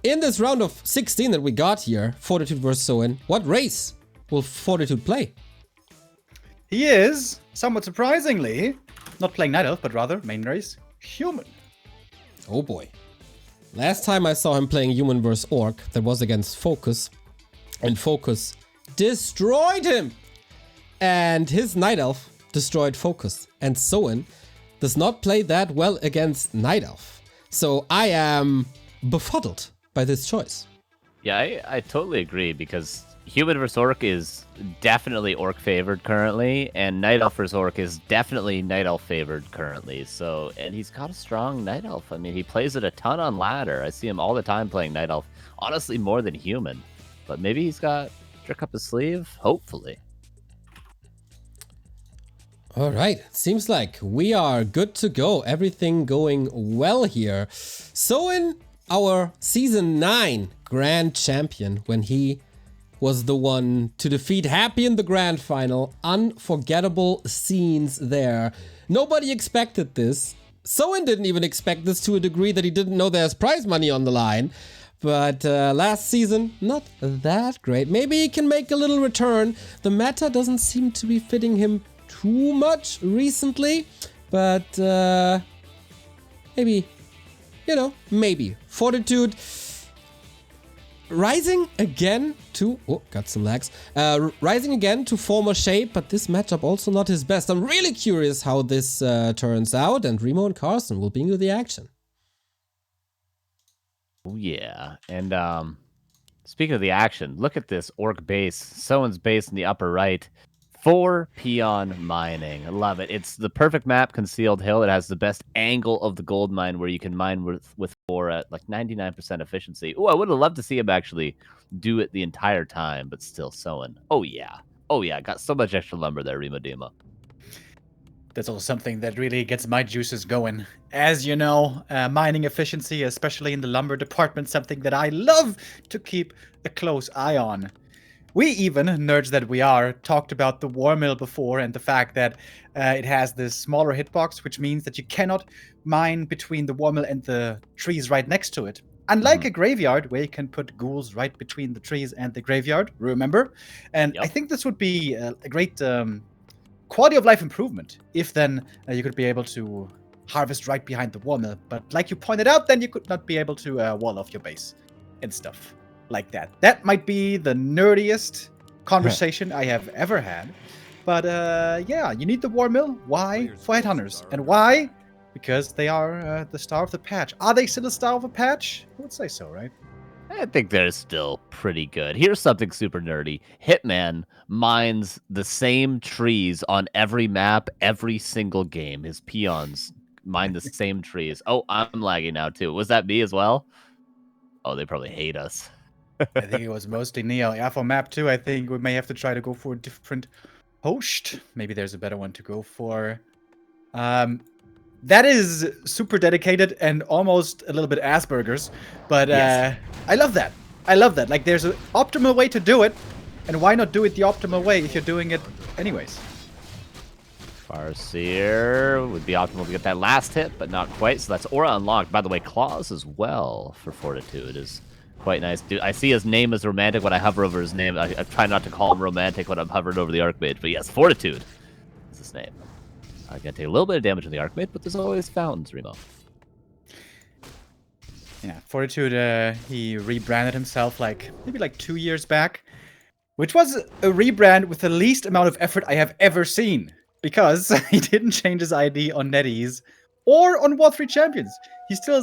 in this round of 16 that we got here, Fortitude versus Soin, what race will Fortitude play? He is, somewhat surprisingly, not playing Night Elf, but rather, main race, Human. Oh boy. Last time I saw him playing Human versus Orc, that was against Focus. And Focus destroyed him! And his Night Elf destroyed Focus. And Soin does not play that well against Night Elf. So I am befuddled by this choice. Yeah, I totally agree, because Human vs. Orc is definitely Orc favored currently, and Night Elf vs. Orc is definitely Night Elf favored currently. So, and he's got a strong Night Elf. I mean, he plays it a ton on ladder. I see him all the time playing Night Elf. Honestly, more than Human. But maybe he's got a trick up his sleeve. Hopefully. All right, seems like we are good to go. Everything going well here. Soin, our Season 9 Grand Champion, when he was the one to defeat Happy in the Grand Final. Unforgettable scenes there. Nobody expected this. Soin didn't even expect this to a degree that he didn't know there's prize money on the line. But last season, not that great. Maybe he can make a little return. The meta doesn't seem to be fitting him too much recently, but maybe, you know, maybe. Fortitude rising again to, oh, got some lags, rising again to former shape, but this matchup also not his best. I'm really curious how this turns out, and Remo and Carson will be into the action. Oh, yeah. And speaking of the action, look at this Orc base. Someone's base in the upper right. 4 peon mining. I love it. It's the perfect map, Concealed Hill. It has the best angle of the gold mine where you can mine with 4 at like 99% efficiency. Oh, I would have loved to see him actually do it the entire time, but still Soin. Oh, yeah. Oh, yeah. Got so much extra lumber there, Remo Demo. That's also something that really gets my juices going. As you know, mining efficiency, especially in the lumber department, something that I love to keep a close eye on. We even, nerds that we are, talked about the war mill before and the fact that it has this smaller hitbox, which means that you cannot mine between the war mill and the trees right next to it. Unlike a graveyard, where you can put ghouls right between the trees and the graveyard, remember? And I think this would be a great quality of life improvement if then you could be able to harvest right behind the war mill. But like you pointed out, then you could not be able to wall off your base and stuff like that. That might be the nerdiest conversation I have ever had. But yeah, you need the war mill. Why? For headhunters. And why? Because they are the star of the patch. Are they still the star of the patch? I would say so, right? I think they're still pretty good. Here's something super nerdy. Hitman mines the same trees on every map, every single game. His peons mine the same trees. Oh, I'm lagging now too. Was that me as well? Oh, they probably hate us. I think it was mostly Neo. Yeah, for map 2, I think we may have to try to go for a different host. Maybe there's a better one to go for. That is super dedicated and almost a little bit Asperger's, but yes. I love that. I love that. Like, there's an optimal way to do it, and why not do it the optimal way if you're doing it anyways? CORSAIR would be optimal to get that last hit, but not quite, so that's Aura unlocked. By the way, Claws as well for Fortitude is quite nice. Dude, I see his name as Romantic when I hover over his name. I try not to call him Romantic when I'm hovering over the Archmage, but yes, Fortitude is his name. I'm going to take a little bit of damage on the Archmage, but there's always fountains, Remo. Yeah, Fortitude, he rebranded himself maybe 2 years back, which was a rebrand with the least amount of effort I have ever seen, because he didn't change his ID on NetEase or on W3Champions. He still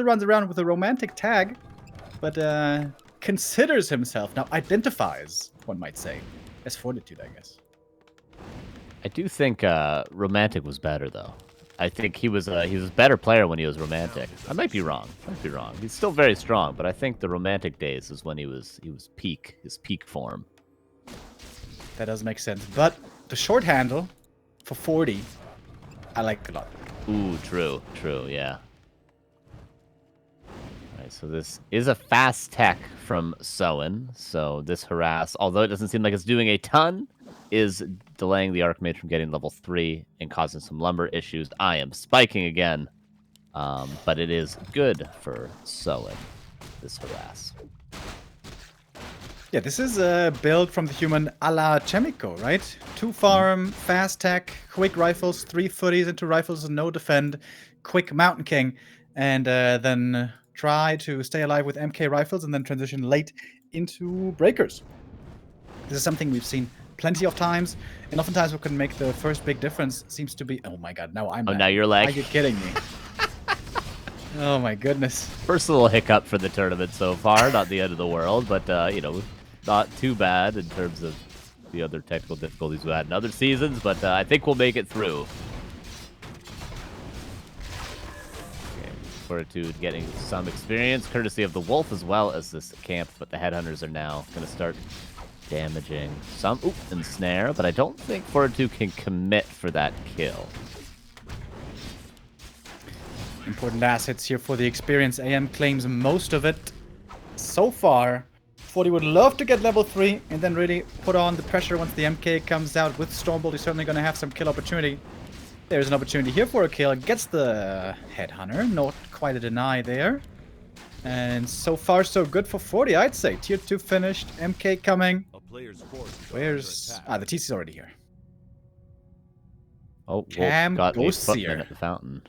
runs around with a Romantic tag, but considers himself, now identifies, one might say, as Fortitude, I guess. I do think Romantic was better, though. I think he was a better player when he was Romantic. I might be wrong. He's still very strong, but I think the Romantic days is when he was his peak form. That does make sense. But the short handle for 40, I like a lot. Ooh, true, yeah. Alright, so this is a fast tech from Soin. So this harass, although it doesn't seem like it's doing a ton, is delaying the Archmage from getting level 3 and causing some lumber issues. I am spiking again, but it is good for Soin. this harass. Yeah, this is a build from the human a la Chemico, right? 2 farm, fast tech, quick rifles, 3 footies into rifles, no defend, quick Mountain King, and then try to stay alive with MK rifles and then transition late into breakers. This is something we've seen plenty of times, and oftentimes what can make the first big difference seems to be... Oh my god, now I'm... Oh, now you're like... Are you kidding me? Oh my goodness. First little hiccup for the tournament so far, not the end of the world, but, you know, not too bad in terms of the other technical difficulties we had in other seasons, but I think we'll make it through. Okay, Fortitude getting some experience, courtesy of the Wolf as well as this camp, but the Headhunters are now going to start damaging some. Oop, and Snare, but I don't think Fortitude can commit for that kill. Important assets here for the experience. AM claims most of it so far. 40 would love to get level 3 and then really put on the pressure once the MK comes out. With Stormbolt, he's certainly going to have some kill opportunity. There's an opportunity here for a kill. Gets the Headhunter. Not quite a deny there. And so far, so good for 40, I'd say. Tier 2 finished. MK coming. Where's... Ah, the TC's already here. Oh, Cam Wolf got a Ghost footman Seer. at the fountain.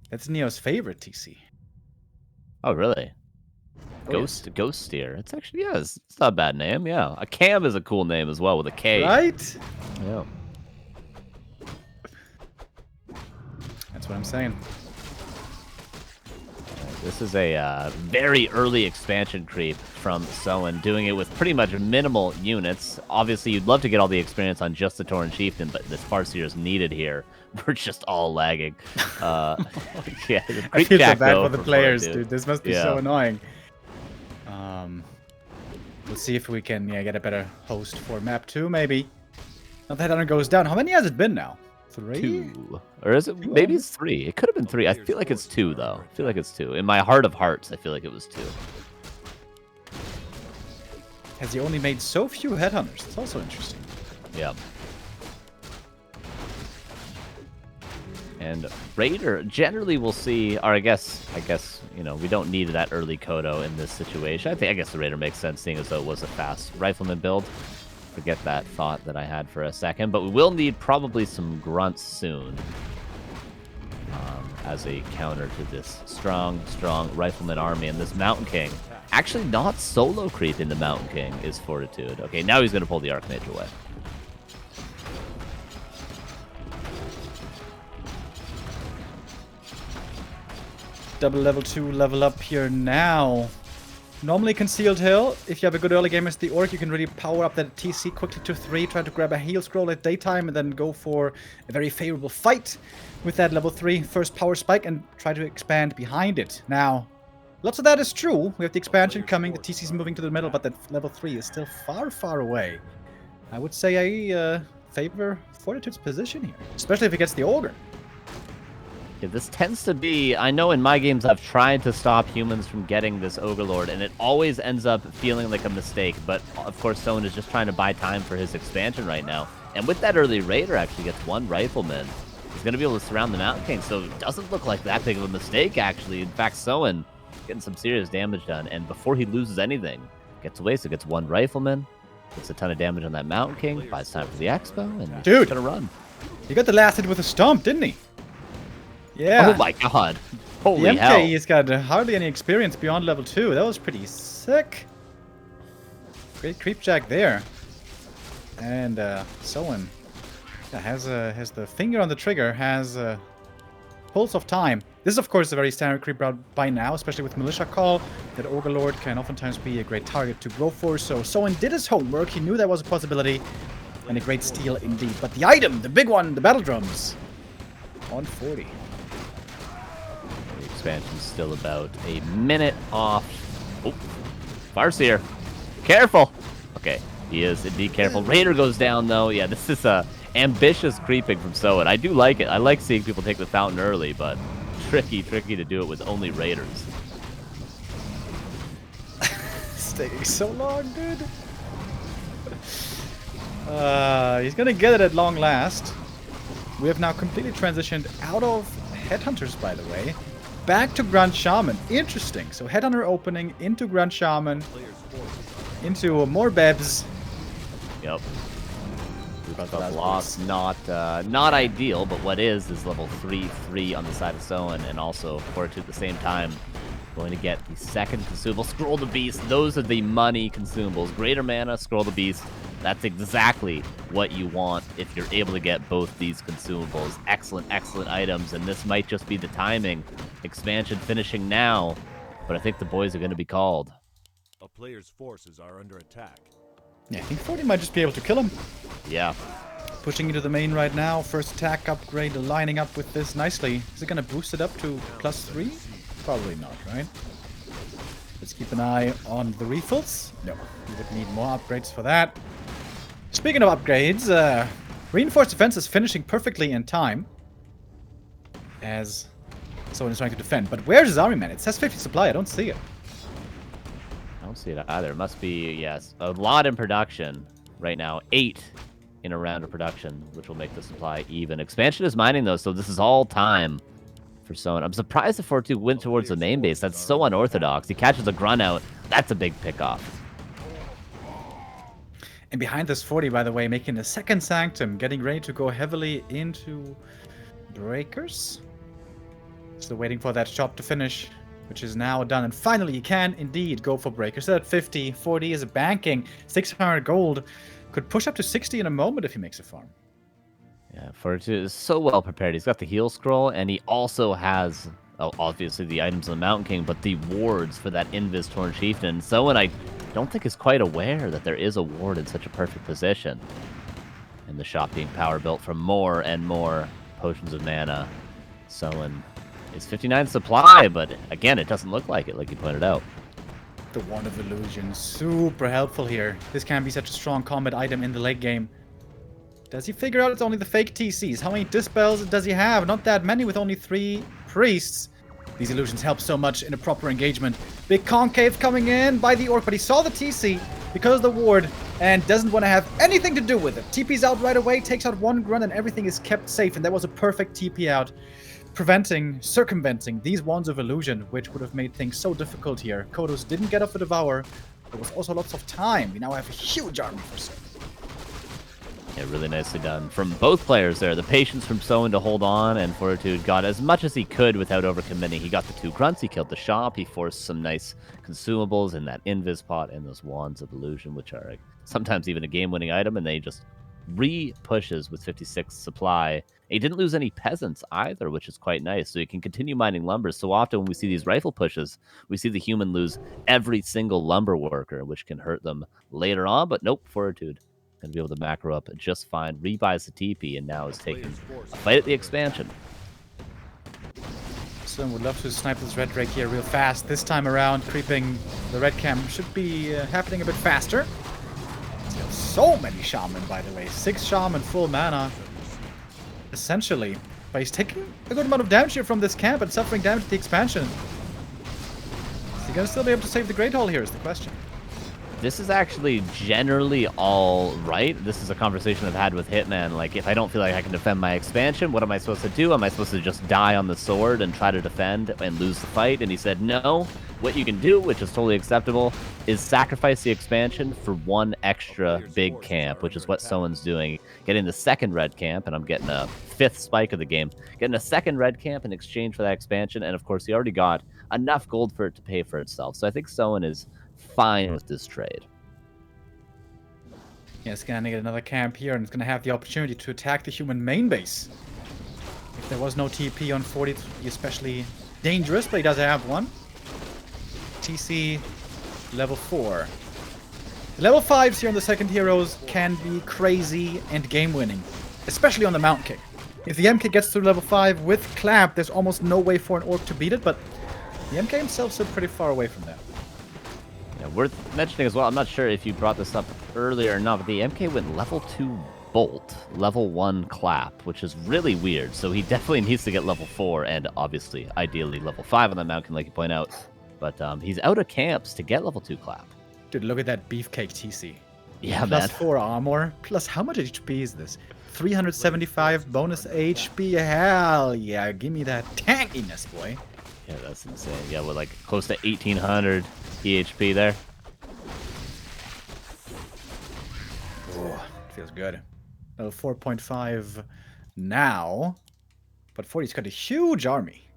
That's Neo's favorite TC. Oh, really? Oh, Ghost Steer. It's actually, yeah, it's not a bad name. Yeah, a Cam is a cool name as well with a K. Right? Yeah. That's what I'm saying. This is a very early expansion creep from Soin, doing it with pretty much minimal units. Obviously, you'd love to get all the experience on just the Tauren Chieftain, but this Farseer is needed here. We're just all lagging. Yeah, I feel so bad for the players, dude. This must be so annoying. Let's see if we can get a better host for map 2, maybe. Now that Headhunter goes down. How many has it been now? 3? 2. Or is it? Maybe it's 3. It could have been 3. I feel like it's 2, though. I feel like it's 2. In my heart of hearts, I feel like it was 2. Has he only made so few Headhunters? That's also interesting. Yeah. And Raider, generally we'll see, or I guess, you know, we don't need that early Kodo in this situation. I guess the Raider makes sense, seeing as though it was a fast rifleman build. Forget that thought that I had for a second, but we will need probably some grunts soon as a counter to this strong rifleman army. And this Mountain King, actually not solo creeping the Mountain King, is Fortitude. Okay, now he's going to pull the Archmage away. Double level 2 level up here now. Normally Concealed Hill, if you have a good early game as the Orc, you can really power up that TC quickly to 3, try to grab a heal scroll at daytime, and then go for a very favorable fight with that level 3 first power spike and try to expand behind it. Now, lots of that is true. We have the expansion coming, the TC's moving to the middle, but that level 3 is still far away. I would say I favor Fortitude's position here, especially if he gets the Ogre. Yeah, this tends to be, I know in my games I've tried to stop humans from getting this Ogre Lord, and it always ends up feeling like a mistake, but of course Soin is just trying to buy time for his expansion right now. And with that early Raider actually gets 1 Rifleman. He's going to be able to surround the Mountain King, so it doesn't look like that big of a mistake actually. In fact, Soin getting some serious damage done, and before he loses anything, gets away, so gets 1 Rifleman, gets a ton of damage on that Mountain King, buys time for the Expo, and dude, gonna run. He got the last hit with a stomp, didn't he? Yeah. Oh my god. Holy the MK, hell. He's got hardly any experience beyond level 2. That was pretty sick. Great creepjack there. And Soin has the finger on the trigger, has pulse of time. This is of course a very standard creep route by now, especially with Militia Call. That Ogre Lord can oftentimes be a great target to go for. So Soin did his homework. He knew that was a possibility. And a great steal indeed. But the item, the big one, the battle drums. On 40. Expansion's still about a minute off. Oh, Farseer. Careful. Okay, he is indeed careful. Raider goes down though. Yeah, this is ambitious creeping from Soin. I do like it. I like seeing people take the fountain early, but tricky to do it with only Raiders. It's taking so long, dude. He's gonna get it at long last. We have now completely transitioned out of Headhunters, by the way. back to Grand Shaman. Interesting. So Headhunter opening into Grand Shaman, into more Bebs. Yep. Buff loss, not ideal, but what is level 3/3 on the side of Soin, and also Fortitude at the same time going to get the second consumable. Scroll the Beast, those are the money consumables. Greater mana, Scroll the Beast, that's exactly what you want if you're able to get both these consumables. Excellent, excellent items, and this might just be the timing. Expansion finishing now, but I think the boys are going to be called. A player's forces are under attack. Yeah, I think 40 might just be able to kill him. Yeah. Pushing into the main right now. First attack upgrade, lining up with this nicely. Is it going to boost it up to +3? Probably not, right? Let's keep an eye on the refills. No, we would need more upgrades for that. Speaking of upgrades, Reinforced Defense is finishing perfectly in time. As someone is trying to defend. But where's his army, man? It says 50 supply. I don't see it. I don't see it either. It must be, yes, a lot in production right now. 8 in a round of production, which will make the supply even. Expansion is mining, though, so this is all time for Soin. I'm surprised the Fortitude went towards the main base. That's so unorthodox. He catches a grunt out. That's a big pickoff. And behind this 40, by the way, making a second Sanctum, getting ready to go heavily into Breakers. Still waiting for that shop to finish, which is now done. And finally, you can indeed go for Breakers. So at 50, 40 is banking. 600 gold. Could push up to 60 in a moment if he makes a farm. Yeah, Fortitude is so well prepared. He's got the heal scroll, and he also has, obviously, the items of the Mountain King, but the wards for that Invis Torn Chieftain. Soin, I don't think, is quite aware that there is a ward in such a perfect position. And the shop being power built from more and more potions of mana. Soin is 59 supply, but again, it doesn't look like it, like you pointed out. The Wand of Illusion, super helpful here. This can be such a strong combat item in the late game. Does he figure out it's only the fake TCs? How many Dispels does he have? Not that many with only 3 priests. These illusions help so much in a proper engagement. Big Concave coming in by the Orc, but he saw the TC because of the ward and doesn't want to have anything to do with it. TP's out right away, takes out 1 grunt, and everything is kept safe. And that was a perfect TP out, circumventing these Wands of Illusion, which would have made things so difficult here. Kodos didn't get off the Devour. There was also lots of time. We now have a huge army for Soin. Yeah, really nicely done from both players there. The patience from Soin to hold on, and Fortitude got as much as he could without overcommitting. He got the 2 grunts, he killed the shop, he forced some nice consumables in that Invis pot and those Wands of Illusion, which are sometimes even a game-winning item, and they just re-pushes with 56 supply. He didn't lose any peasants either, which is quite nice, so he can continue mining lumber. So often when we see these rifle pushes, we see the human lose every single lumber worker, which can hurt them later on, but nope, Fortitude going to be able to macro up just fine, rebuys the TP, and now is taking a fight at the expansion. Soin would love to snipe this Red Drake here real fast. This time around, creeping the Red Camp should be happening a bit faster. Still so many Shaman, by the way. 6 Shaman, full mana. Essentially. But he's taking a good amount of damage here from this camp and suffering damage at the expansion. Is he going to still be able to save the Great Hall here is the question. This is actually generally all right. This is a conversation I've had with Hitman. Like, if I don't feel like I can defend my expansion, what am I supposed to do? Am I supposed to just die on the sword and try to defend and lose the fight? And he said, no. What you can do, which is totally acceptable, is sacrifice the expansion for 1 extra big camp, which is what Soin's doing. Getting the 2nd red camp, and I'm getting a 5th spike of the game. Getting a 2nd red camp in exchange for that expansion, and of course, he already got enough gold for it to pay for itself. So I think Soin is fine with this trade. Yeah, it's gonna get another camp here, and it's gonna have the opportunity to attack the human main base. If there was no TP on 40, it would be especially dangerous, but he does have one. TC level 4. The level 5s here on the 2nd heroes can be crazy and game-winning, especially on the Mountain King. If the MK gets to level 5 with Clamp, there's almost no way for an Orc to beat it, but the MK himself is pretty far away from that. Yeah, worth mentioning as well, I'm not sure if you brought this up earlier or not, but the MK went level 2 Bolt, level 1 Clap, which is really weird. So he definitely needs to get level 4 and obviously, ideally, level 5 on the Mountain, like you point out. But he's out of camps to get level 2 Clap. Dude, look at that beefcake TC. Yeah, plus man. 4 armor. Plus, how much HP is this? 375 bonus HP. Hell yeah, give me that tankiness, boy. Yeah, that's insane. Yeah, with like close to 1,800 EHP there. Oh, it feels good. 4.5 now, but 40's got a huge army.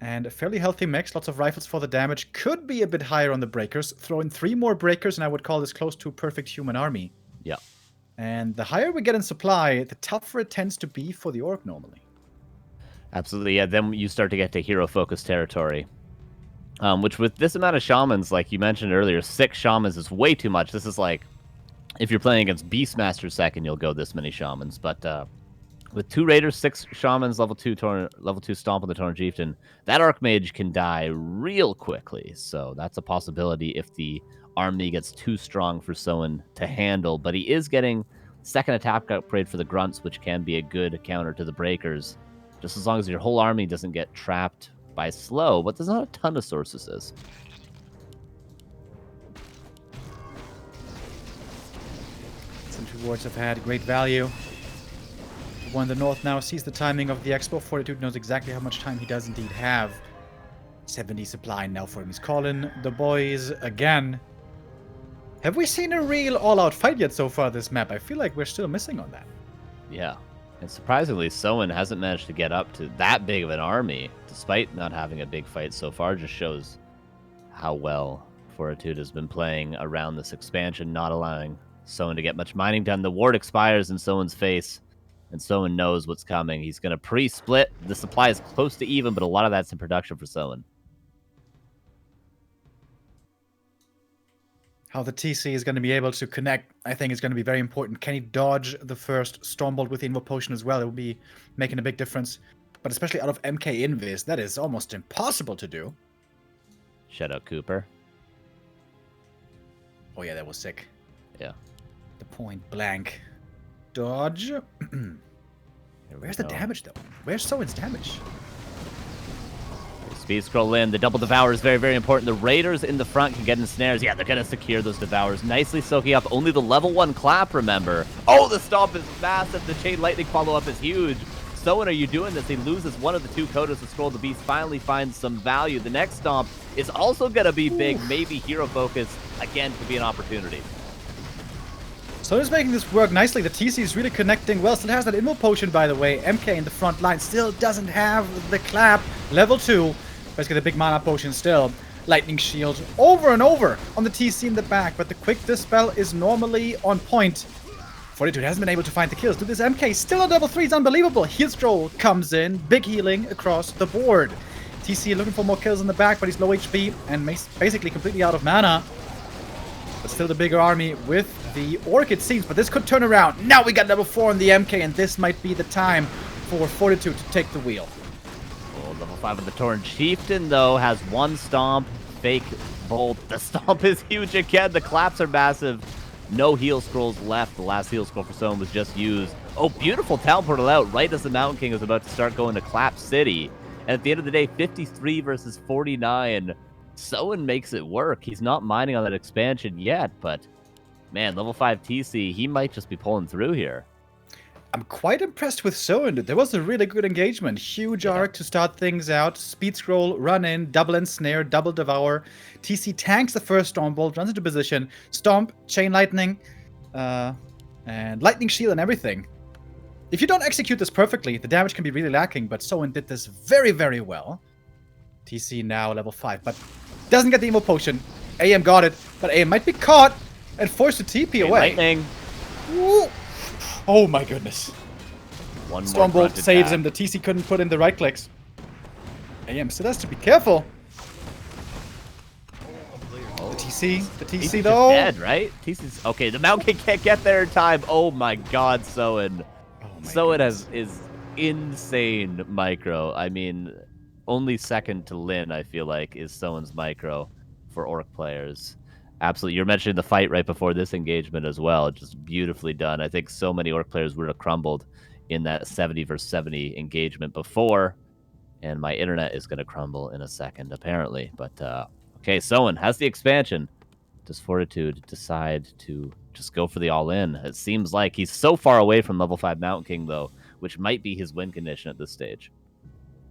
And a fairly healthy mix, lots of rifles for the damage. Could be a bit higher on the breakers. Throw in 3 more breakers and I would call this close to a perfect human army. Yeah. And the higher we get in supply, the tougher it tends to be for the orc normally. Absolutely, yeah. Then you start to get to hero-focused territory. Which with this amount of shamans, like you mentioned earlier, 6 shamans is way too much. This is like, if you're playing against Beastmaster second, you'll go this many shamans. But with 2 raiders, 6 shamans, level 2 stomp on the Torn Chieftain, that Archmage can die real quickly. So that's a possibility if the army gets too strong for Soin to handle. But he is getting second attack upgrade for the Grunts, which can be a good counter to the Breakers. Just as long as your whole army doesn't get trapped by slow, but there's not a ton of sources. Sentry wards have had great value. The one in the north now sees the timing of the expo. Fortitude knows exactly how much time he does indeed have. 70 supply now for him. He's calling the boys again. Have we seen a real all-out fight yet so far this map? I feel like we're still missing on that. Yeah. And surprisingly, Soin hasn't managed to get up to that big of an army, despite not having a big fight so far. Just shows how well Fortitude has been playing around this expansion, not allowing Soin to get much mining done. The ward expires in Soin's face, and Soin knows what's coming. He's going to pre-split. The supply is close to even, but a lot of that's in production for Soin. How the TC is going to be able to connect, I think, is going to be very important. Can he dodge the first Stormbolt with the Invo Potion as well? It will be making a big difference. But especially out of MK Invis, that is almost impossible to do. Shut out Cooper. Oh yeah, that was sick. Yeah. The point blank. Dodge. Where's the damage, though? Where's Soin's damage? Speed scroll in. The double devour is very, very important. The raiders in the front can get in snares. Yeah, they're going to secure those devours. Nicely soaking up only the level 1 clap, remember. Oh, the stomp is massive. The chain lightning follow-up is huge. Soin, are you doing this? He loses one of the 2 codas to scroll. The beast finally finds some value. The next stomp is also going to be big. Maybe hero focus. Again, could be an opportunity. Soin is making this work nicely. The TC is really connecting well. Still has that Invo Potion, by the way. MK in the front line still doesn't have the clap. Level 2. But he's got a big mana potion still. Lightning shield over and over on the TC in the back. But the quick dispel is normally on point. Fortitude hasn't been able to find the kills. Dude, this MK still on level 3 is unbelievable. Heal Stroll comes in. Big healing across the board. TC looking for more kills in the back, but he's low HP and basically completely out of mana. But still the bigger army with the Orc, it seems. But this could turn around. Now we got level 4 on the MK, and this might be the time for Fortitude to take the wheel. Level 5 of the Torn Chieftain, though, has 1 stomp, fake bolt. The stomp is huge again. The claps are massive. No heal scrolls left. The last heal scroll for Soin was just used. Oh, beautiful teleportal out right as the Mountain King is about to start going to Clap City. And at the end of the day, 53 versus 49. Soin makes it work. He's not mining on that expansion yet, but man, level 5 TC, he might just be pulling through here. I'm quite impressed with Soin. There was a really good engagement. Huge arc to start things out. Speed scroll, run in, double ensnare, double devour. TC tanks the first Stormbolt, runs into position. Stomp, chain lightning, and lightning shield and everything. If you don't execute this perfectly, the damage can be really lacking, but Soin did this very, very well. TC now level 5, but doesn't get the Invo Potion. AM got it, but AM might be caught and forced to TP away. Lightning. Woo. Oh my goodness. One more Stormbolt saves him. The TC couldn't put in the right clicks. AM still has to be careful. The TC though. Dead, right? TC's okay. The Mountain King can't get there in time. Oh my God, Soin. Soin is insane micro. I mean, only second to Lin, I feel like, is Soin's micro for Orc players. Absolutely. You're mentioning the fight right before this engagement as well. Just beautifully done. I think so many Orc players would have crumbled in that 70 versus 70 engagement before. And my internet is going to crumble in a second, apparently. But, okay, Soin has the expansion. Does Fortitude decide to just go for the all-in? It seems like he's so far away from level 5 Mountain King, though, which might be his win condition at this stage.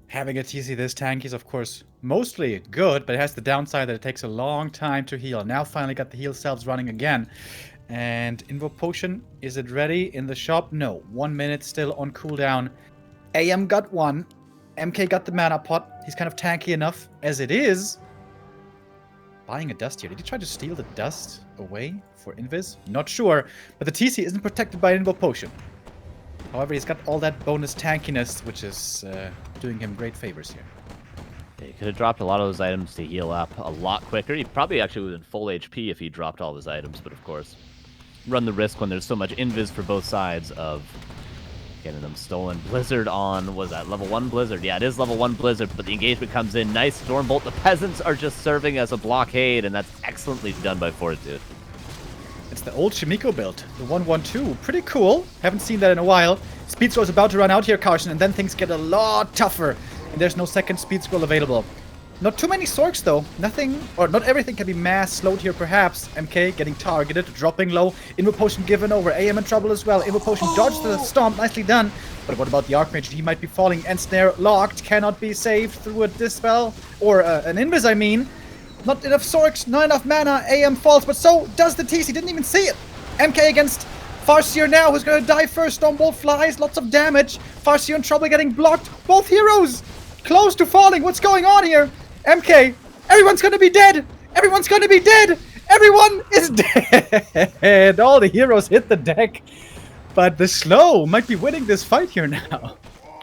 Having a TC this tanky is, of course, mostly good, but it has the downside that it takes a long time to heal. Now finally got the heal cells running again. And Invo Potion, is it ready in the shop? No. 1 minute still on cooldown. AM got one. MK got the mana pot. He's kind of tanky enough as it is. Buying a dust here. Did he try to steal the dust away for Invis? Not sure. But the TC isn't protected by Invo Potion. However, he's got all that bonus tankiness, which is doing him great favors here. He could have dropped a lot of those items to heal up a lot quicker. He probably actually was in full HP if he dropped all his items, but of course, run the risk when there's so much invis for both sides of getting them stolen. Blizzard on, was that level 1 Blizzard? Yeah, it is level 1 Blizzard, but the engagement comes in. Nice Stormbolt. The peasants are just serving as a blockade, and that's excellently done by Fortitude. It's the old Shimiko build, the 1-1-2. Pretty cool. Haven't seen that in a while. Speed Scroll is about to run out here, Carson, and then things get a lot tougher. And there's no second Speed Scroll available. Not too many Sorks, though. Nothing, or not everything can be mass slowed here, perhaps. MK getting targeted, dropping low. Invo Potion given over. AM in trouble as well. Invo Potion dodged the Stomp. Nicely done. But what about the Archmage? He might be falling. End Snare locked. Cannot be saved through a Dispel. Or an Invis, I mean. Not enough Sorks, not enough mana. AM falls, but so does the TC. Didn't even see it. MK against Farseer now, who's going to die first. Stormbolt flies, lots of damage. Farseer in trouble, getting blocked. Both heroes close to falling. What's going on here? MK, everyone's going to be dead. Everyone's going to be dead. Everyone is dead. All the heroes hit the deck. But the slow might be winning this fight here now.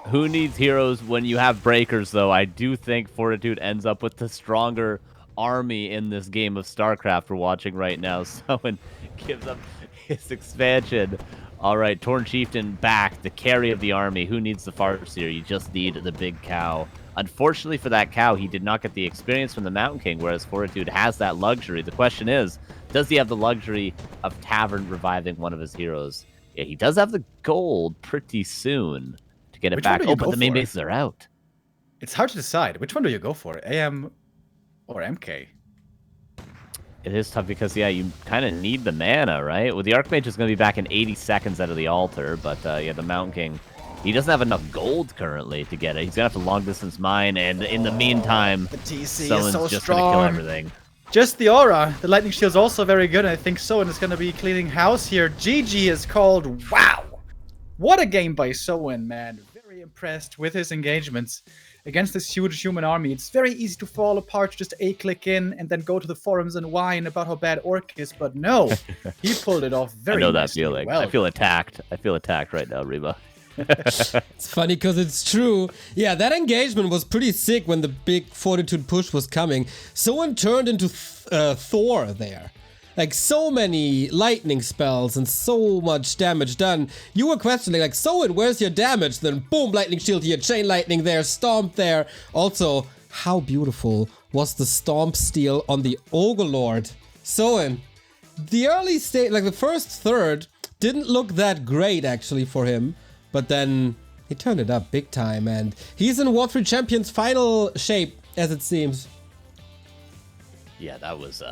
Who needs heroes when you have breakers, though? I do think Fortitude ends up with the stronger army in this game of StarCraft we're watching right now. Someone gives up his expansion. All right, Torn Chieftain back, the carry of the army. Who needs the Farseer? You just need the big cow. Unfortunately for that cow, he did not get the experience from the Mountain King, whereas Fortitude has that luxury. The question is, does he have the luxury of Tavern reviving one of his heroes? Yeah, he does have the gold pretty soon to get it back. Oh, but the main bases are out. It's hard to decide. Which one do you go for? AM or MK? It is tough because, yeah, you kind of need the mana, right? Well, the Archmage is going to be back in 80 seconds out of the altar, but, yeah, the Mountain King, he doesn't have enough gold currently to get it. He's going to have to long-distance mine, and in the meantime, the TC Someone's is so just strong. going to kill everything. Just the aura. The Lightning Shield's also very good, and I think Soin is going to be cleaning house here. GG is called. Wow! What a game by Soin, man. Very impressed with his engagements against this huge human army. It's very easy to fall apart, just A-click in, and then go to the forums and whine about how bad ORC is, but no. He pulled it off very I know nicely. that feeling. Well, I feel attacked. I feel attacked right now, Remo. It's funny because it's true. Yeah, that engagement was pretty sick when the big Fortitude push was coming. Someone turned into Thor there. Like, so many lightning spells and so much damage done. You were questioning, like, Soin, where's your damage? Then boom, lightning shield here, chain lightning there, stomp there. Also, how beautiful was the stomp steal on the Ogre Lord? Soin, the early stage, like the first third, didn't look that great actually for him. But then he turned it up big time, and he's in W3Champions final shape, as it seems. Yeah, that was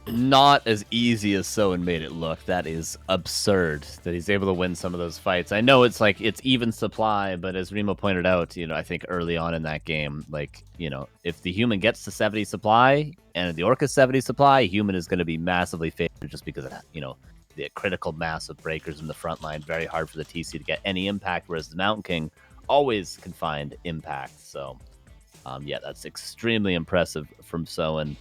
not as easy as Soin made it look. That is absurd that he's able to win some of those fights. I know it's like it's even supply, but as Remo pointed out, you know, I think early on in that game, like, you know, if the human gets to 70 supply and the orc is 70 supply, human is going to be massively favored just because of that, you know, the critical mass of breakers in the front line. Very hard for the TC to get any impact, whereas the Mountain King always can find impact. So, yeah, that's extremely impressive from Soin.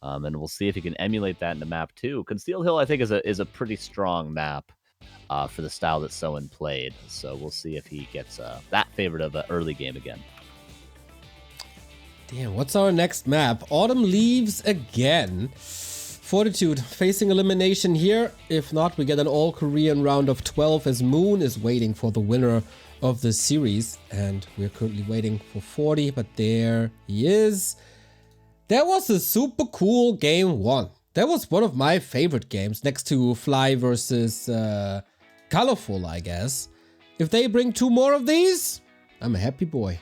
And we'll see if he can emulate that in the map too. Concealed Hill, I think, is a pretty strong map for the style that Soin played. So we'll see if he gets that favorite of an early game again. Damn, what's our next map? Autumn Leaves again. Fortitude facing elimination here. If not, we get an all-Korean round of 12 as Moon is waiting for the winner of the series. And we're currently waiting for 40, but there he is. That was a super cool game 1. That was one of my favorite games, next to Fly versus Colorful, I guess. If they bring 2 more of these, I'm a happy boy.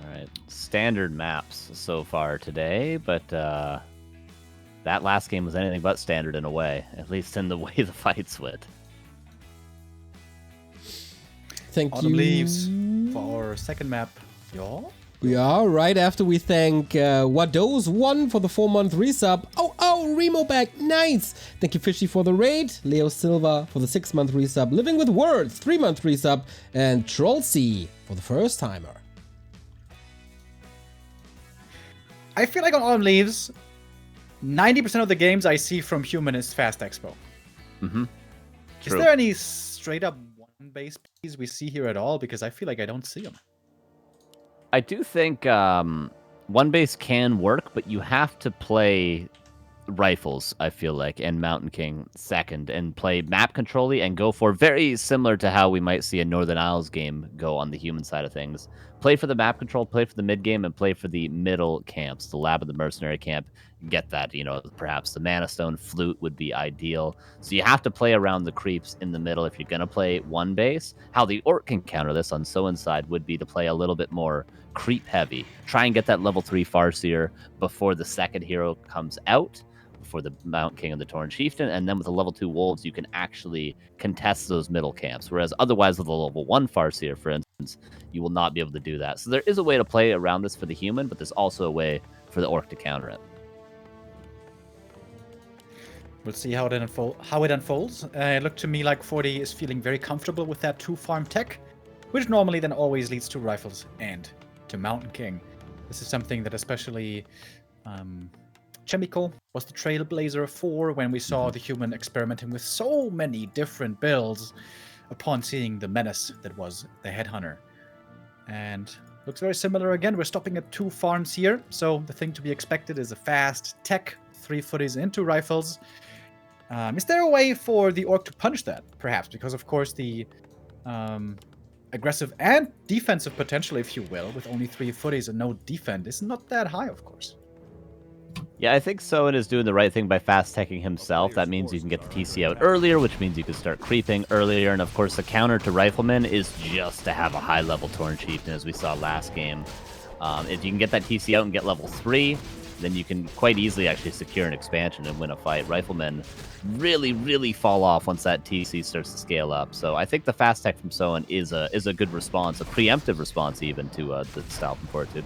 Alright, standard maps so far today, but that last game was anything but standard in a way, at least in the way the fights went. Thank Autumn you. leaves for our second map. Yeah. Yeah, right after we thank Wados1 for the 4-month resub. Oh, Remo back. Nice. Thank you, Fishy, for the raid. Leo Silva for the 6-month resub. Living with Words, 3-month resub. And Trollsea for the first timer. I feel like on Autumn Leaves, 90% of the games I see from Human is Fast Expo. Mm-hmm. Is there any straight up one base piece we see here at all? Because I feel like I don't see them. I do think one base can work, but you have to play rifles, I feel like, and Mountain King second, and play map control-y and go for very similar to how we might see a Northern Isles game go on the human side of things. Play for the map control, play for the mid game, and play for the middle camps, the lab of the mercenary camp. Get that, perhaps the Mana Stone flute would be ideal. So you have to play around the creeps in the middle if you're going to play one base. How the Orc can counter this on Soin's side would be to play a little bit more creep heavy. Try and get that level 3 Farseer before the second hero comes out, before the Mount King and the Torn Chieftain, and then with the level 2 Wolves, you can actually contest those middle camps. Whereas otherwise, with a level 1 Farseer, for instance, you will not be able to do that. So there is a way to play around this for the human, but there's also a way for the Orc to counter it. We'll see how it unfolds. It looked to me like 40 is feeling very comfortable with that 2-farm tech, which normally then always leads to rifles and to Mountain King. This is something that especially Chemical was the trailblazer for when we saw the human experimenting with so many different builds upon seeing the menace that was the Headhunter. And looks very similar again. We're stopping at 2 farms here, so the thing to be expected is a fast tech 3 footies into rifles. Is there a way for the Orc to punish that? Perhaps, because of course the aggressive and defensive potential, if you will, with only 3 footies and no defend is not that high, of course. Yeah, I think Soin is doing the right thing by fast-teching himself. That means you can get the TC out earlier, which means you can start creeping earlier. And of course, the counter to Rifleman is just to have a high-level Torn Chieftain, as we saw last game. If you can get that TC out and get level 3, then you can quite easily actually secure an expansion and win a fight. Riflemen really, really fall off once that TC starts to scale up. So I think the fast tech from Soin is a good response, a preemptive response even to the style from Fortitude.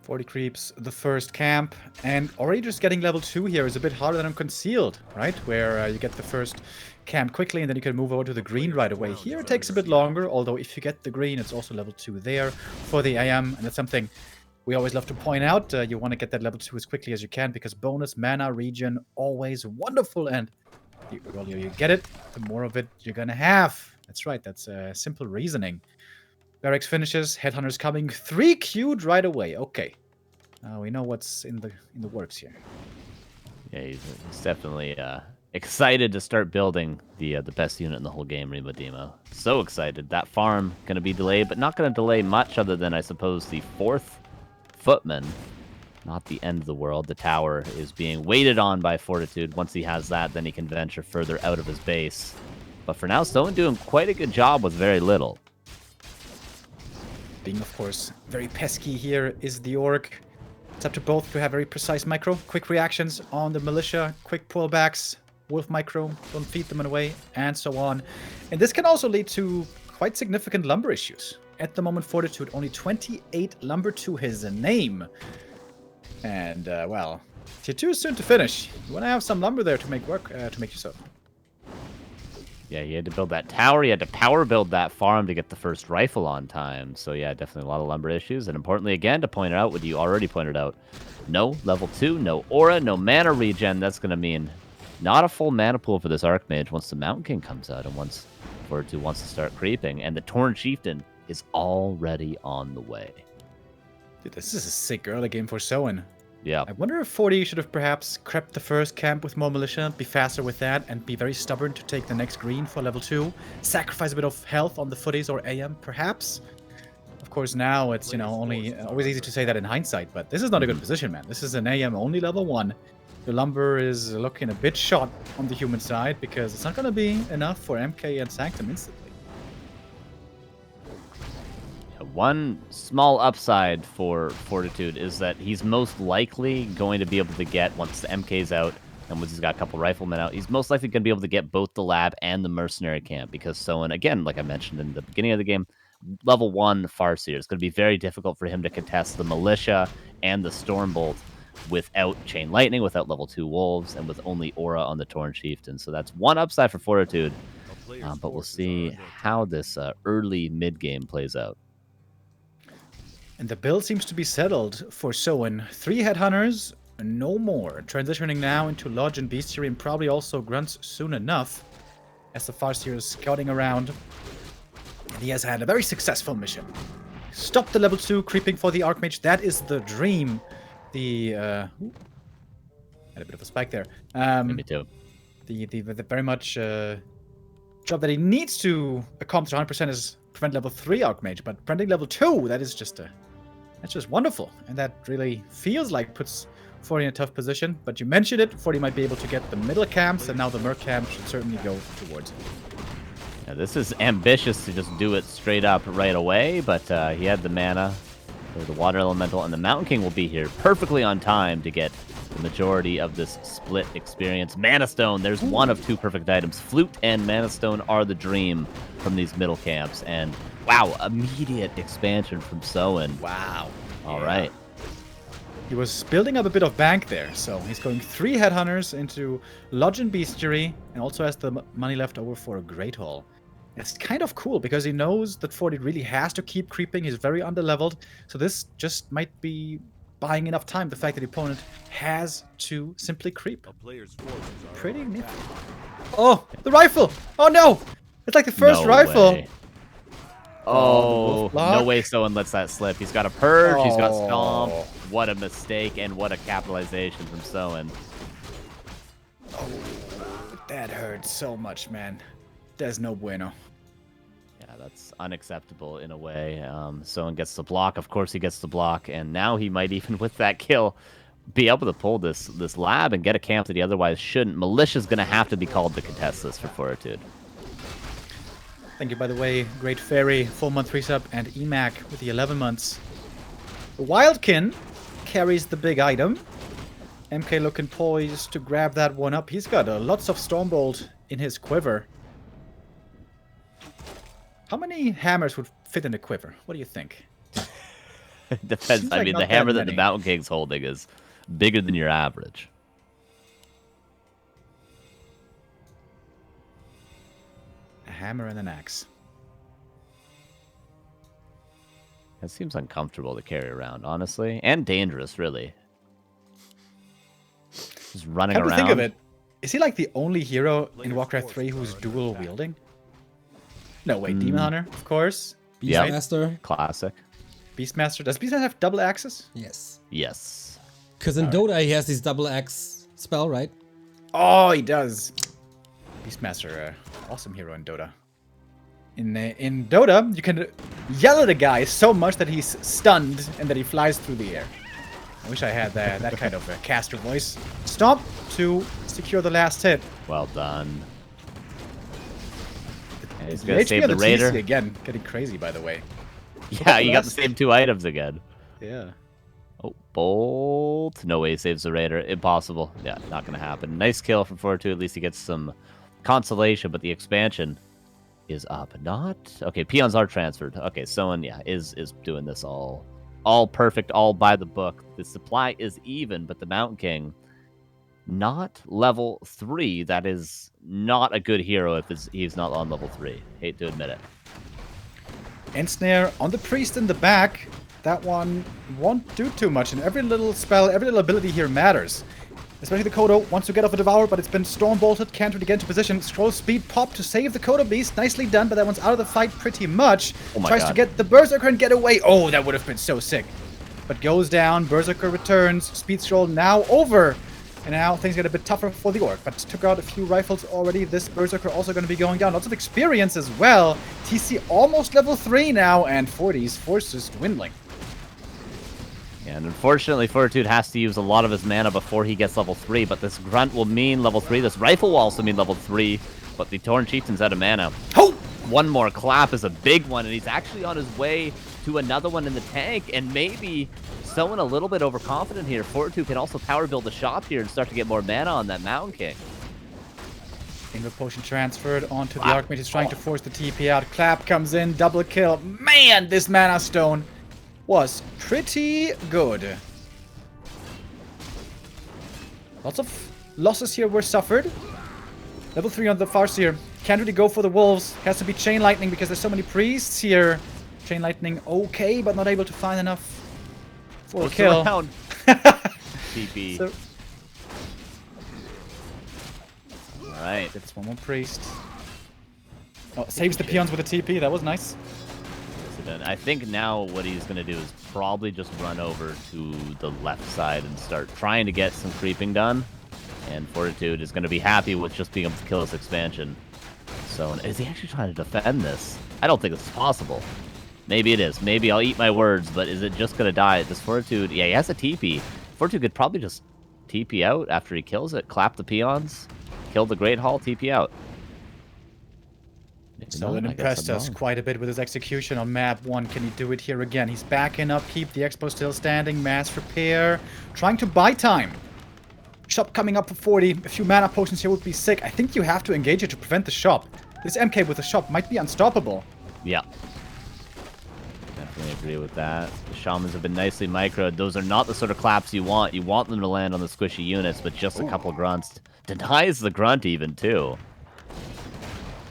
40 creeps, the first camp, and already just getting level 2 here is a bit harder than on Concealed, right? Where you get the first camp quickly and then you can move over to the green right away. Here it takes a bit longer, although if you get the green, it's also level 2 there for the AM, and that's something we always love to point out. You want to get that level 2 as quickly as you can because bonus mana regen, always wonderful, and the earlier you get it, the more of it you're gonna have. That's right, that's simple reasoning. Barracks finishes, Headhunter's coming, 3 queued right away. Okay, we know what's in the works here. Yeah, he's definitely excited to start building the best unit in the whole game, Remo Demo. So excited. That farm going to be delayed, but not going to delay much other than, I suppose, the 4th Footman. Not the end of the world. The tower is being waited on by Fortitude. Once he has that, then he can venture further out of his base. But for now, Soin doing quite a good job with very little. Being, of course, very pesky here is the Orc. It's up to both to have very precise micro, quick reactions on the militia, quick pullbacks, wolf micro, don't feed them away, and so on. And this can also lead to quite significant lumber issues. At the moment, Fortitude, only 28 lumber to his name. And, well, tier 2 is soon to finish. You want to have some lumber there to make work, to make yourself. Yeah, he had to build that tower. He had to power build that farm to get the first rifle on time. So yeah, definitely a lot of lumber issues. And importantly, again, to point out what you already pointed out, no level 2, no aura, no mana regen. That's going to mean not a full mana pool for this Archmage once the Mountain King comes out and once Fortitude wants to start creeping. And the Torn Chieftain is already on the way. Dude, this is a sick early game for Soin. Yeah. I wonder if 40 should have perhaps crept the first camp with more militia, be faster with that, and be very stubborn to take the next green for level 2. Sacrifice a bit of health on the footies or AM, perhaps. Of course, now it's, only always easy to say that in hindsight, but this is not a good position, man. This is an AM only level 1. The lumber is looking a bit short on the human side because it's not going to be enough for MK and Sanctum instantly. One small upside for Fortitude is that he's most likely going to be able to get, once the MK's out, And once he's got a couple riflemen out, he's most likely going to be able to get both the lab and the mercenary camp, because Soin, again, like I mentioned in the beginning of the game, level 1 Farseer. It's going to be very difficult for him to contest the militia and the Stormbolt without Chain Lightning, without level 2 Wolves, and with only Aura on the Torn Chieftain. So that's one upside for Fortitude, but we'll see how this early mid-game plays out. And the build seems to be settled for Soin. 3 Headhunters, no more. Transitioning now into Lodge and Bestiary, and probably also Grunts soon enough, as the Farseer is scouting around. And he has had a very successful mission. Stop the level 2 creeping for the Archmage. That is the dream. The had a bit of a spike there. Me too. The very much job that he needs to accomplish 100% is prevent level 3 Archmage, but preventing level 2, that's just wonderful, and that really feels like puts 40 in a tough position. But you mentioned it, 40 might be able to get the middle camps, and now the Merc camp should certainly go towards it. Yeah, this is ambitious to just do it straight up right away, but he had the mana, the Water Elemental, and the Mountain King will be here perfectly on time to get the majority of this split experience. Mana Stone, there's one of 2 perfect items. Flute and Mana Stone are the dream from these middle camps, and wow, immediate expansion from Soin. Wow. All right. He was building up a bit of bank there, so he's going 3 Headhunters into Lodge and Bestiary, and also has the money left over for a Great Hall. It's kind of cool, because he knows that 40 really has to keep creeping. He's very underleveled, so this just might be buying enough time. The fact that the opponent has to simply creep. Pretty nifty. Oh, the rifle! Oh no! It's like the first rifle! Way. Oh, no way Soin lets that slip. He's got a Purge, he's got Stomp. What a mistake, and what a capitalization from Soin. Oh, that hurts so much, man. There's no bueno. Yeah, that's unacceptable in a way. Soin gets the block. Of course he gets the block, and now he might even, with that kill, be able to pull this lab and get a camp that he otherwise shouldn't. Militia's going to have to be called to contest this for Fortitude. Thank you, by the way, Great Fairy, full month resub, and EMAC with the 11 months. The Wildkin carries the big item. MK looking poised to grab that one up. He's got lots of Stormbolt in his quiver. How many hammers would fit in a quiver? What do you think? It depends. I mean, the hammer that the Mountain King's holding is bigger than your average. A hammer and an axe. It seems uncomfortable to carry around, honestly, and dangerous, really. Just running around. Come to think of it, is he like the only hero in Warcraft 3 who's dual wielding? No, wait, Demon Hunter, of course. Beastmaster. Classic. Beastmaster. Does Beastmaster have double axes? Yes. Yes. Because in Dota he has this double axe spell, right? Oh, he does. Beastmaster, awesome hero in Dota. In Dota, you can yell at a guy so much that he's stunned and that he flies through the air. I wish I had that kind of a caster voice. Stomp to secure the last hit. Well done. And he's The going to HP save on the Raider. TC again, getting crazy, by the way. Yeah, you got the same 2 items again. Yeah. Oh, Bolt. No way he saves the Raider. Impossible. Yeah, not going to happen. Nice kill from Fortitude. At least he gets some consolation, but the expansion is up. Not... Okay, peons are transferred. Okay, Soin, yeah, is doing this all perfect, all by the book. The supply is even, but the Mountain King, not level 3. That is not a good hero if he's not on level 3. Hate to admit it. Ensnare on the priest in the back. That one won't do too much, and every little spell, every little ability here matters. Especially the Kodo wants to get off a Devour, but it's been Storm Bolted, can't really get into position. Scroll speed pop to save the Kodo Beast. Nicely done, but that one's out of the fight pretty much. Oh my Tries God. to get the Berserker and get away. Oh, that would have been so sick. But goes down, Berserker returns, speed scroll now over. And now things get a bit tougher for the Orc, but took out a few rifles already. This Berserker also going to be going down. Lots of experience as well. TC almost level 3 now, and 40's forces dwindling. And unfortunately, Fortitude has to use a lot of his mana before he gets level 3, but this Grunt will mean level 3. This Rifle will also mean level 3, but the Torn Chieftain's out of mana. Oh! One more clap is a big one, and he's actually on his way to another one in the tank, and maybe Soin a little bit overconfident here. Fortitude can also power build the shop here and start to get more mana on that Mountain King. Invoke Potion transferred onto the Archmage. He's trying to force the TP out. Clap comes in, double kill. Man, this Mana Stone was pretty good. Lots of losses here were suffered. Level 3 on the Farseer. Can't really go for the Wolves. Has to be Chain Lightning because there's so many priests here. Chain Lightning okay, but not able to find enough for a kill. TP. So, Alright. gets one more priest. Oh, saves the peons with a TP. That was nice. I think now what he's going to do is probably just run over to the left side and start trying to get some creeping done. And Fortitude is going to be happy with just being able to kill this expansion. So, is he actually trying to defend this? I don't think this is possible. Maybe it is. Maybe I'll eat my words, but is it just going to die? This Fortitude, yeah, he has a TP. Fortitude could probably just TP out after he kills it, clap the peons, kill the Great Hall, TP out. Soin impressed us quite a bit with his execution on map 1. Can he do it here again? He's backing up, keep the expo still standing, mass repair, trying to buy time. Shop coming up for 40. A few mana potions here would be sick. I think you have to engage it to prevent the shop. This MK with the shop might be unstoppable. Yeah. Definitely agree with that. The shamans have been nicely microed. Those are not the sort of claps you want. You want them to land on the squishy units, but just a couple grunts. Denies the grunt even, too.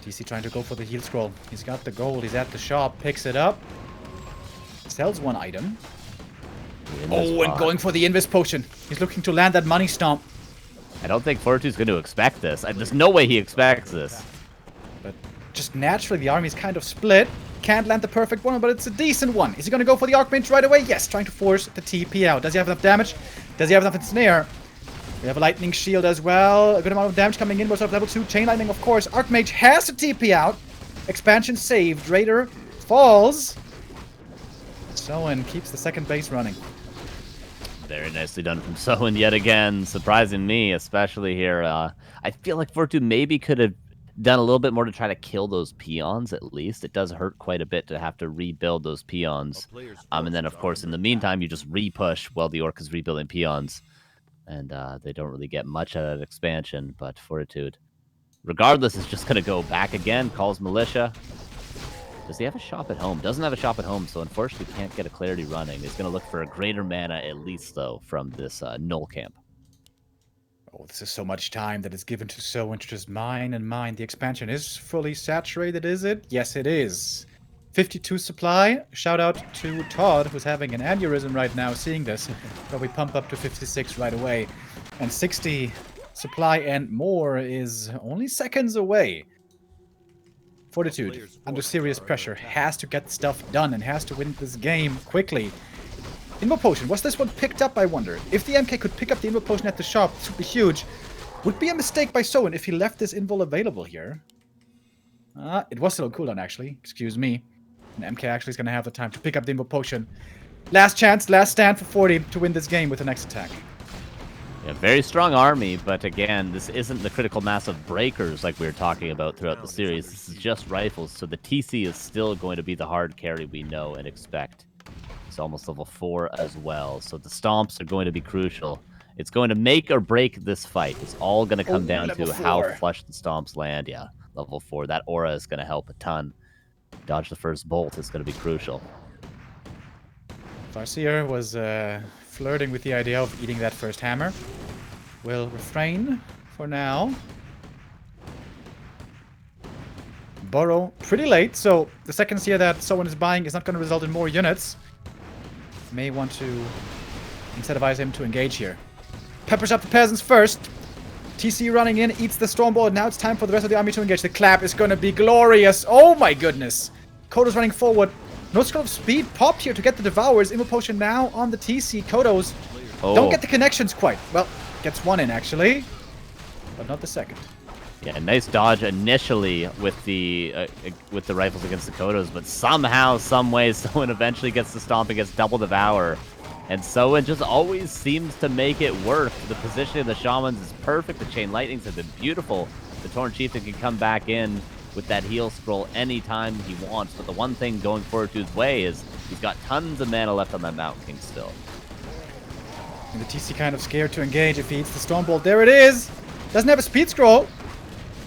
DC trying to go for the heal scroll. He's got the gold. He's at the shop. Picks it up. Sells one item. Oh, and going for the Invis Potion. He's looking to land that money stomp. I don't think Fortitude's going to expect this. There's no way he expects this. But just naturally, the army's kind of split. Can't land the perfect one, but it's a decent one. Is he going to go for the Archmage right away? Yes, trying to force the TP out. Does he have enough damage? Does he have enough ensnare? We have a Lightning Shield as well. A good amount of damage coming in. Most of level 2. Chain Lightning, of course. Archmage has to TP out. Expansion saved. Raider falls. Soin keeps the second base running. Very nicely done from Soin yet again. Surprising me, especially here. I feel like Fortitude maybe could have done a little bit more to try to kill those peons at least. It does hurt quite a bit to have to rebuild those peons. And then, of course, in the meantime, you just re-push while the Orc is rebuilding peons. And they don't really get much out of that expansion, but Fortitude, regardless, is just going to go back again, calls militia. Does he have a shop at home? Doesn't have a shop at home, so unfortunately can't get a clarity running. He's going to look for a greater mana, at least, though, from this null camp. Oh, this is so much time that is given to Soin to just mine and mine. The expansion is fully saturated, is it? Yes, it is. 52 supply. Shout out to Todd, who's having an aneurysm right now seeing this. But we pump up to 56 right away. And 60 supply and more is only seconds away. Fortitude, under serious pressure, has to get stuff done and has to win this game quickly. Invo Potion, was this one picked up, I wonder? If the MK could pick up the Invo Potion at the shop, this would be huge. Would be a mistake by Soin if he left this Invo available here. It was still on cooldown, actually. Excuse me. And MK actually is going to have the time to pick up the Invo Potion. Last chance, last stand for 40 to win this game with the next attack. Yeah, very strong army, but again, this isn't the critical mass of breakers like we were talking about throughout the series. This is just rifles, so the TC is still going to be the hard carry we know and expect. It's almost level 4 as well, so the stomps are going to be crucial. It's going to make or break this fight. It's all going to come down to how flush the stomps land. Yeah, level 4. That aura is going to help a ton. Dodge the first bolt is going to be crucial. Farseer was flirting with the idea of eating that first hammer. Will refrain for now. Burrow pretty late, so the second seer that Soin is buying is not going to result in more units. May want to incentivize him to engage here. Peppers up the peasants first. TC running in, eats the Stormbolt. Now it's time for the rest of the army to engage. The clap is going to be glorious. Oh my goodness. Kodo's running forward. No scroll of speed popped here to get the Devourers. Invo Potion now on the TC. Kodo's don't get the connections quite. Well, gets one in actually, but not the second. Yeah, nice dodge initially with the rifles against the Kodos, but somehow, some way, Soin eventually gets the stomp and gets double Devour. And Soin just always seems to make it work. The positioning of the Shamans is perfect. The Chain Lightnings have been beautiful. The Torn Chieftain can come back in with that heal scroll anytime he wants. But the one thing going Fortitude's way is he's got tons of mana left on that Mountain King still. And the TC kind of scared to engage if he hits the Stormbolt. There it is! Doesn't have a speed scroll.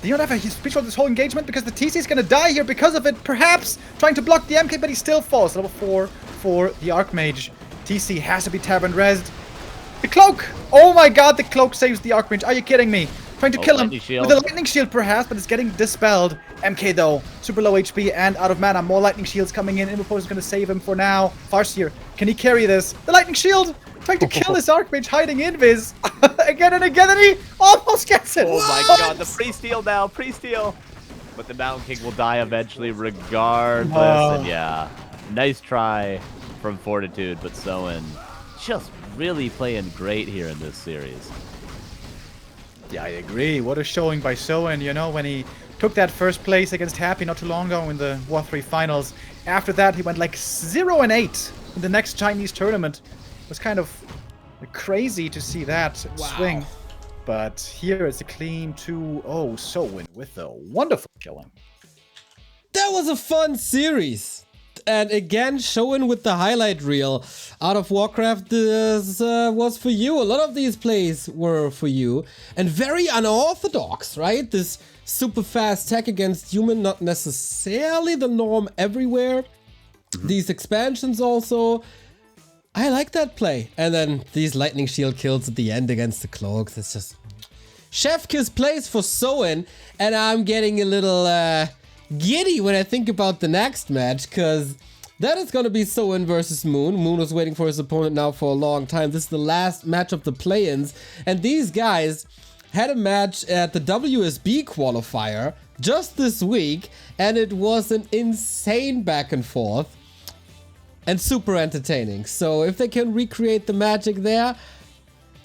They don't have a speed scroll this whole engagement because the TC is going to die here because of it. Perhaps trying to block the MK, but he still falls. Level 4 for the Archmage. TC has to be Tavern Rezzed. The cloak! Oh my god, the cloak saves the Archmage. Are you kidding me? Trying to kill him with a lightning shield perhaps, but it's getting dispelled. MK though, super low HP and out of mana. More lightning shields coming in. Immopost is going to save him for now. Farseer, can he carry this? The lightning shield! Trying to kill this Archmage hiding invis. Again and again, and he almost gets it. Oh my god, the pre-steal now, pre-steal. But the Mountain King will die eventually regardless. And yeah, nice try from Fortitude, but Soin just really playing great here in this series. Yeah, I agree. What a showing by Soin, you know, when he took that first place against Happy not too long ago in the WC3 finals. After that, he went like 0-8 in the next Chinese tournament. It was kind of crazy to see that swing. But here it's a clean 2-0 Soin with a wonderful showing. That was a fun series. And again, Soin with the highlight reel out of Warcraft. This was for you. A lot of these plays were for you. And very unorthodox, right? This super fast tech against human, not necessarily the norm everywhere. These expansions also. I like that play. And then these lightning shield kills at the end against the cloaks. It's just chef kiss plays for Soin. And I'm getting a little giddy when I think about the next match, because that is going to be Soin versus Moon. Moon was waiting for his opponent now for a long time. This is the last match of the play-ins, and these guys had a match at the WSB qualifier just this week, and it was an insane back and forth and super entertaining. So if they can recreate the magic there,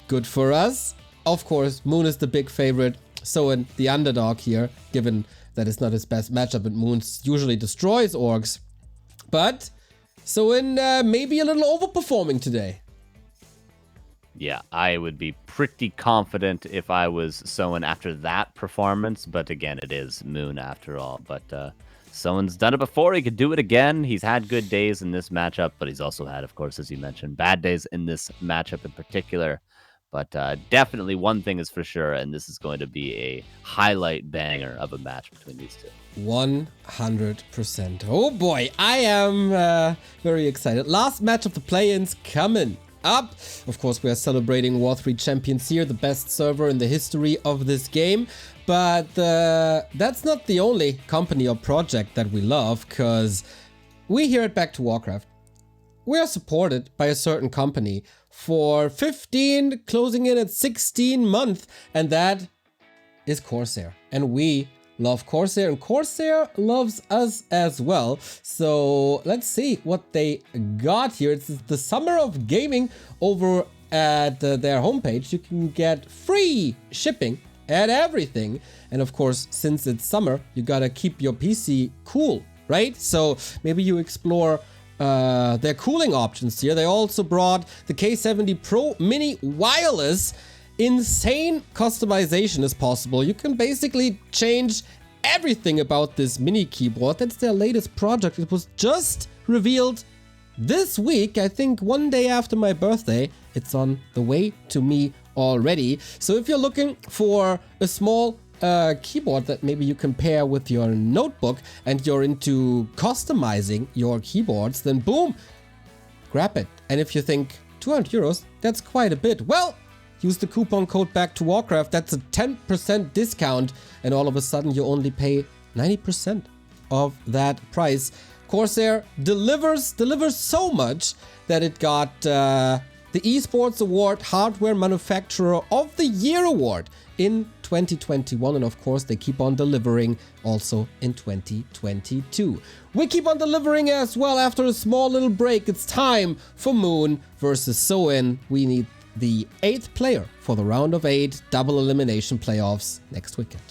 good for us. Of course, Moon is the big favorite, Soin the underdog here, given that is not his best matchup, and Moon usually destroys orcs. But Soin maybe a little overperforming today. Yeah, I would be pretty confident if I was Soin after that performance. But again, it is Moon after all. But Soin's done it before. He could do it again. He's had good days in this matchup, but he's also had, of course, as you mentioned, bad days in this matchup in particular. But definitely one thing is for sure, and this is going to be a highlight banger of a match between these two. 100%. Oh boy, I am very excited. Last match of the play-ins coming up. Of course, we are celebrating W3Champions here, the best server in the history of this game. But that's not the only company or project that we love, because we here at Back to Warcraft, we are supported by a certain company for 15, closing in at 16 months, and that is CORSAIR. And we love CORSAIR, and CORSAIR loves us as well. So let's see what they got here. It's the Summer of Gaming over at their homepage. You can get free shipping and everything. And of course, since it's summer, you gotta keep your PC cool, right? So maybe you explore their cooling options here. They also brought the K70 Pro Mini Wireless. Insane customization is possible. You can basically change everything about this mini keyboard. That's their latest project. It was just revealed this week, I think 1 day after my birthday. It's on the way to me already. So if you're looking for a small keyboard that maybe you can pair with your notebook and you're into customizing your keyboards, then boom, grab it. And if you think 200 euros, that's quite a bit, well, use the coupon code Back to Warcraft. That's a 10% discount, and all of a sudden you only pay 90% of that price. CORSAIR delivers so much that it got the Esports Award Hardware Manufacturer of the Year Award in 2021, and of course they keep on delivering also in 2022. We keep on delivering as well after a small little break. It's time for Moon versus Soin. We need the 8th player for the round of 8 double elimination playoffs next weekend.